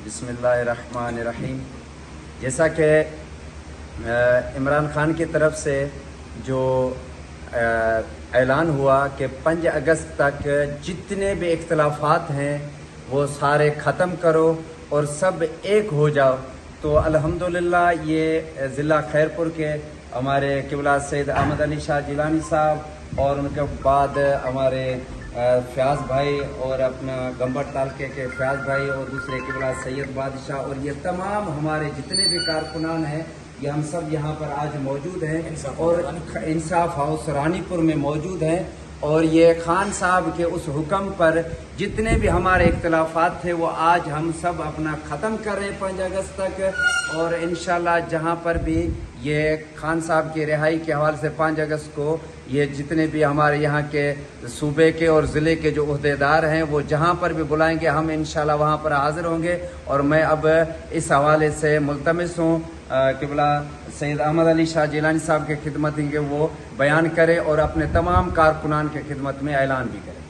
بسم اللہ الرحمن الرحیم۔ جیسا کہ عمران خان کی طرف سے جو اعلان ہوا کہ 5 اگست تک جتنے بھی اختلافات ہیں وہ سارے ختم کرو اور سب ایک ہو جاؤ، تو الحمدللہ یہ ضلع خیرپور کے ہمارے قبلہ سید احمد علی شاہ جیلانی صاحب اور ان کے بعد ہمارے فیاض بھائی اور اپنا گمبر تالکے کے فیاض بھائی اور دوسرے قبلہ سید بادشاہ اور یہ تمام ہمارے جتنے بھی کارکنان ہیں یہ ہم سب یہاں پر آج موجود ہیں اور انصاف ہاؤس رانی پور میں موجود ہیں، اور یہ خان صاحب کے اس حکم پر جتنے بھی ہمارے اختلافات تھے وہ آج ہم سب اپنا ختم کر رہے ہیں 5 اگست تک، اور انشاءاللہ جہاں پر بھی یہ خان صاحب کی رہائی کے حوالے سے 5 اگست کو یہ جتنے بھی ہمارے یہاں کے صوبے کے اور ضلع کے جو عہدیدار ہیں وہ جہاں پر بھی بلائیں گے ہم انشاءاللہ وہاں پر حاضر ہوں گے۔ اور میں اب اس حوالے سے ملتمس ہوں قبلہ سید احمد علی شاہ جیلانی صاحب کی خدمت کہ وہ بیان کرے اور اپنے تمام کارکنان کی خدمت میں اعلان بھی کرے۔